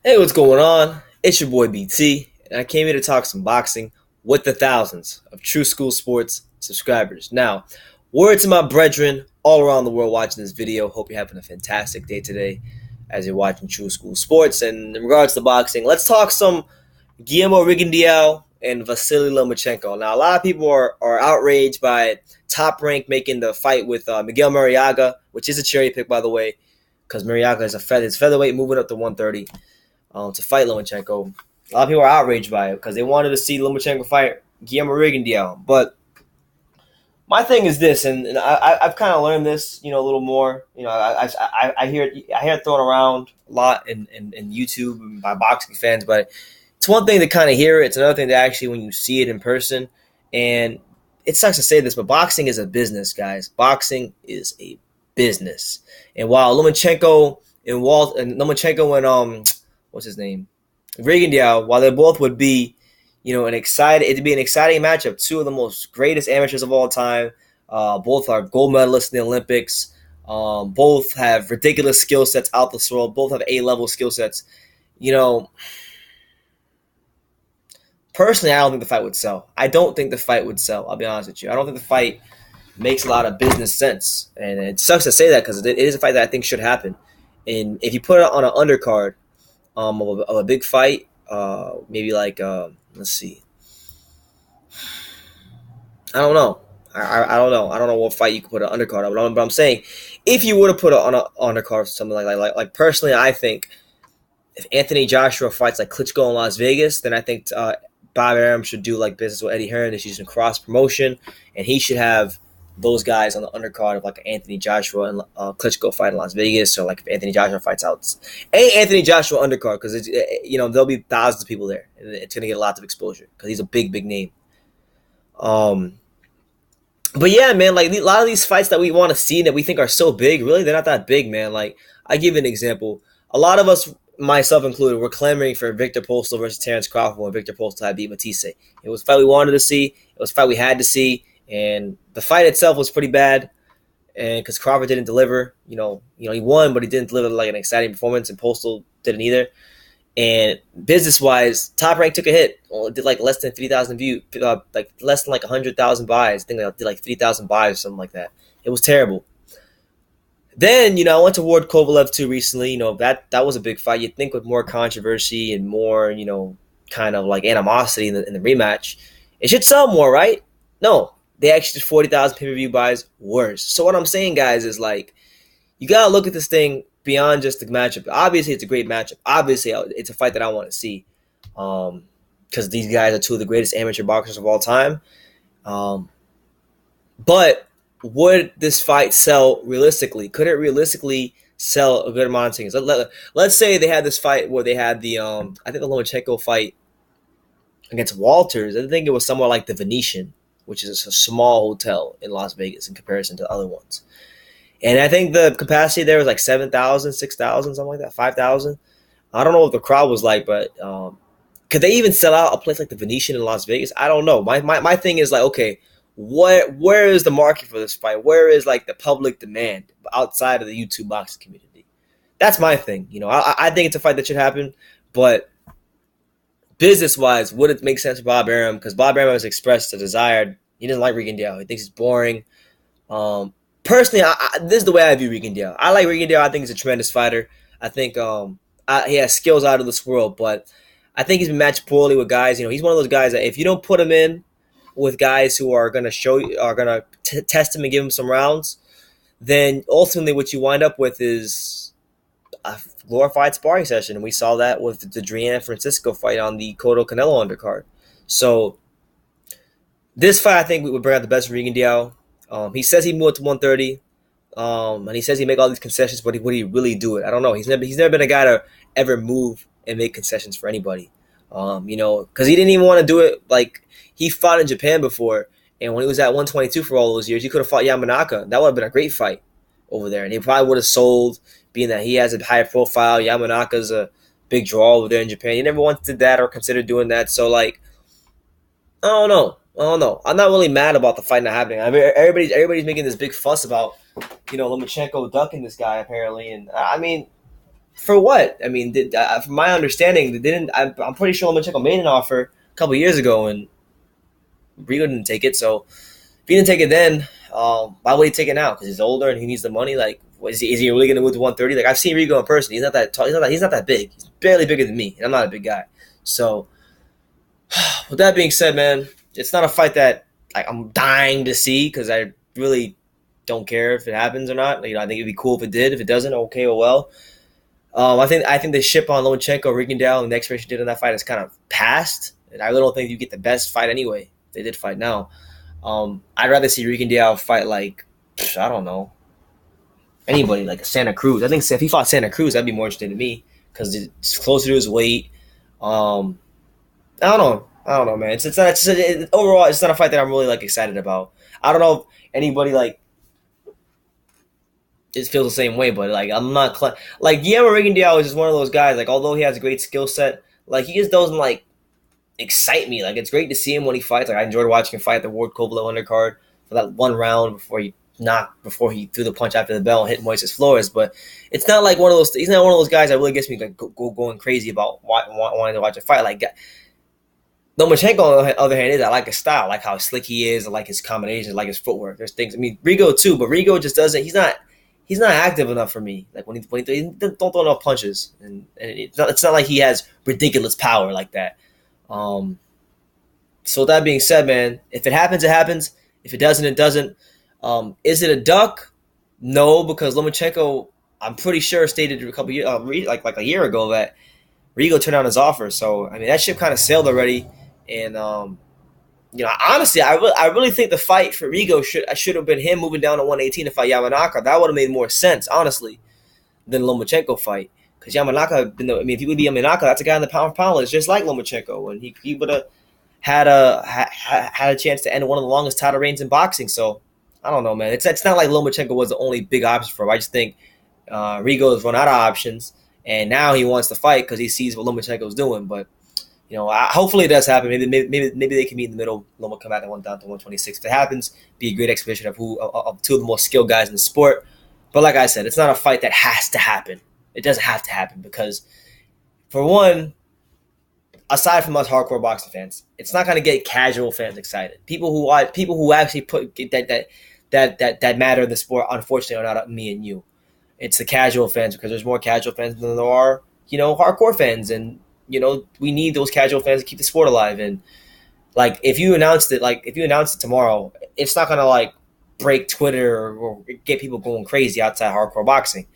Hey, what's going on? It's your boy BT, and I came here to talk some boxing with the thousands of True School Sports subscribers. Now, word to my brethren all around the world watching this video. Hope you're having a fantastic day today as you're watching True School Sports. And in regards to boxing, let's talk some Guillermo Rigondeaux and Vasyl Lomachenko. Now, a lot of people are outraged by Top Rank making the fight with Miguel Mariaga, which is a cherry pick, by the way, because Mariaga is his featherweight moving up to 130 to fight Lomachenko. A lot of people are outraged by it because they wanted to see Lomachenko fight Guillermo Rigondeaux. But my thing is this, and I've kind of learned this, a little more. I hear it thrown around a lot in YouTube and by boxing fans, but it's one thing to kind of hear it. It's another thing to actually when you see it in person. And it sucks to say this, but boxing is a business, guys. Boxing is a business. And while Lomachenko and what's his name, Rigondeaux, while they both would be, it'd be an exciting matchup. Two of the most greatest amateurs of all time. Both are gold medalists in the Olympics. Both have ridiculous skill sets out this world. Both have A-level skill sets. Personally, I don't think the fight would sell. I don't think the fight would sell. I'll be honest with you. I don't think the fight makes a lot of business sense. And it sucks to say that because it is a fight that I think should happen. And if you put it on an undercard of a big fight, maybe like, let's see. I don't know. I don't know. I don't know what fight you could put an undercard on. But I'm saying if you were to put it on an undercard or something like personally, I think if Anthony Joshua fights like Klitschko in Las Vegas, then I think Bob Arum should do like business with Eddie Hearn. They should use some cross promotion, and he should have those guys on the undercard of like Anthony Joshua and Klitschko fight in Las Vegas, or like if Anthony Joshua fights out Anthony Joshua undercard because there'll be thousands of people there, and it's gonna get lots of exposure because he's a big name. But yeah, man, like a lot of these fights that we want to see that we think are so big, really they're not that big, man. Like I give you an example. A lot of us, myself included, were clamoring for Victor Postol versus Terrence Crawford when Victor Postol had beat Matisse. It was a fight we wanted to see. It was a fight we had to see. And the fight itself was pretty bad, and because Crawford didn't deliver, he won, but he didn't deliver like an exciting performance, and Postal didn't either. And business-wise, Top Rank took a hit. Well, it did like less than 3,000 views, like less than like 100,000 buys. I think it did like 3,000 buys or something like that. It was terrible. Then, I went to Ward Kovalev too recently. That was a big fight. You'd think with more controversy and more, kind of like animosity in the rematch, it should sell more, right? No, they actually did 40,000 pay-per-view buys, worse. So what I'm saying, guys, is like you got to look at this thing beyond just the matchup. Obviously, it's a great matchup. Obviously, it's a fight that I want to see because these guys are two of the greatest amateur boxers of all time. But would this fight sell realistically? Could it realistically sell a good amount of things? Let's say they had this fight where they had the I think the Lomachenko fight against Walters. I think it was somewhere like the Venetian, which is a small hotel in Las Vegas in comparison to other ones. And I think the capacity there was like 7,000, 6,000, something like that, 5,000. I don't know what the crowd was like, but could they even sell out a place like the Venetian in Las Vegas? I don't know. My thing is like, okay, where is the market for this fight? Where is like the public demand outside of the YouTube boxing community? That's my thing. I think it's a fight that should happen, but business-wise, would it make sense for Bob Arum? Because Bob Arum has expressed a desire. He doesn't like Rigondeaux. He thinks he's boring. Personally, this is the way I view Rigondeaux. I like Rigondeaux. I think he's a tremendous fighter. I think he has skills out of this world, but I think he's been matched poorly with guys. He's one of those guys that if you don't put him in with guys who are going to test him and give him some rounds, then ultimately what you wind up with is a glorified sparring session. And we saw that with the Drian Francisco fight on the Cotto Canelo undercard. So this fight, I think, we would bring out the best of Rigondeaux. He says he moved to 130, and he says he make all these concessions, but would he really do it? I don't know. He's never been a guy to ever move and make concessions for anybody. Because he didn't even want to do it. Like he fought in Japan before, and when he was at 122 for all those years, he could have fought Yamanaka. That would have been a great fight over there, and he probably would have sold, being that he has a high profile. Yamanaka's a big draw over there in Japan. He never once did that or considered doing that. So like, I don't know. I'm not really mad about the fight not happening. I mean, everybody's making this big fuss about, Lomachenko ducking this guy apparently, and I mean, For what? I mean, from my understanding, they didn't. I'm pretty sure Lomachenko made an offer a couple years ago, and Rigo didn't take it. So if he didn't take it then, why would he take it now? Because he's older and he needs the money. Like, is he really going to move to 130? Like, I've seen Rigo in person. He's not that tall. He's not that big. He's barely bigger than me, and I'm not a big guy. So with that being said, man, it's not a fight that like I'm dying to see because I really don't care if it happens or not. You know, I think it'd be cool if it did. If it doesn't, okay, well. I think the ship on Lomachenko, Rigondeaux, and the expiration date on that fight is kind of passed, and I really don't think you get the best fight anyway. If they did fight now. I'd rather see Rigondeaux fight like I don't know anybody like Santa Cruz. I think if he fought Santa Cruz, that'd be more interesting to me because it's closer to his weight. Um, I don't know, man. Overall, it's not a fight that I'm really like excited about. I don't know if anybody like it feels the same way, but like I'm not like Guillermo Rigondeaux is just one of those guys. Like although he has a great skill set, like he just doesn't like excite me. Like it's great to see him when he fights. Like I enjoyed watching him fight at the Ward Kovalev undercard for that one round before he threw the punch after the bell and hit Moises Flores. But it's not like one of those. He's not one of those guys that really gets me like going crazy about wanting to watch a fight. Like Lomachenko, on the other hand, I like his style, I like how slick he is, I like his combinations, I like his footwork. There's things. I mean, Rigo too, but Rigo just doesn't. He's not active enough for me. Like he don't throw enough punches, and it's not like he has ridiculous power like that. Um, so with that being said, man, if it happens, it happens. If it doesn't, it doesn't. Is it a duck? No, because Lomachenko, I'm pretty sure stated a couple years, like a year ago that Rigo turned down his offer. So I mean, that ship kind of sailed already. And you know, honestly, I really think the fight for Rigo should have been him moving down to 118 to fight Yamanaka. That would have made more sense, honestly, than Lomachenko fight. Because Yamanaka, if he would be Yamanaka, that's a guy in the pound for pound list, just like Lomachenko, and he would have had a chance to end one of the longest title reigns in boxing. So I don't know, man. It's not like Lomachenko was the only big option for him. I just think Rigo has run out of options, and now he wants to fight because he sees what Lomachenko's doing. But you know, hopefully it does happen. Maybe they can meet in the middle. Loma come back and down to 126. If it happens, be a great exhibition of two of the most skilled guys in the sport. But like I said, it's not a fight that has to happen. It doesn't have to happen because, for one, aside from us hardcore boxing fans, it's not going to get casual fans excited. People who actually put that matter in the sport, unfortunately, are not me and you. It's the casual fans because there's more casual fans than there are, hardcore fans, and we need those casual fans to keep the sport alive. And like if you announced it tomorrow, it's not gonna like break Twitter or get people going crazy outside hardcore boxing.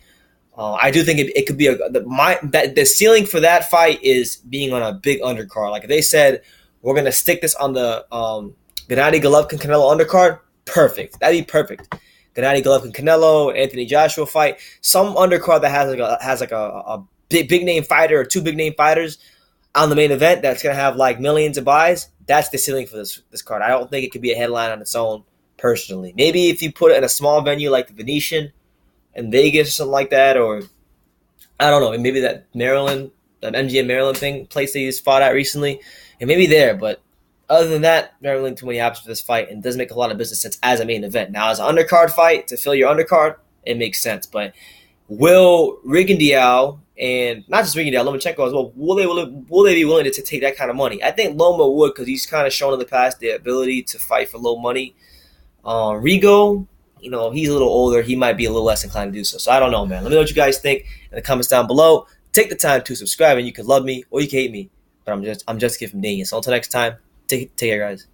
I do think it could be the ceiling for that fight is being on a big undercard. Like if they said we're gonna stick this on the Gennady Golovkin Canelo undercard, perfect. That'd be perfect. Gennady Golovkin Canelo, Anthony Joshua fight, some undercard that has a big name fighter or two big name fighters on the main event that's gonna have like millions of buys. That's the ceiling for this card. I don't think it could be a headline on its own. Personally, maybe if you put it in a small venue like the Venetian in Vegas or something like that, or I don't know, maybe that MGM Maryland place they just fought at recently, and maybe there. But other than that, there aren't really too many options for this fight, and it doesn't make a lot of business sense as a main event. Now, as an undercard fight to fill your undercard, it makes sense. But will Rigondeaux, and not just Rigondeaux, Lomachenko as well, will they be willing to take that kind of money? I think Loma would, because he's kind of shown in the past the ability to fight for low money. Rigo, he's a little older. He might be a little less inclined to do so. So I don't know, man. Let me know what you guys think in the comments down below. Take the time to subscribe, and you can love me or you can hate me. But I'm just giving Daniel. So until next time, take care, guys.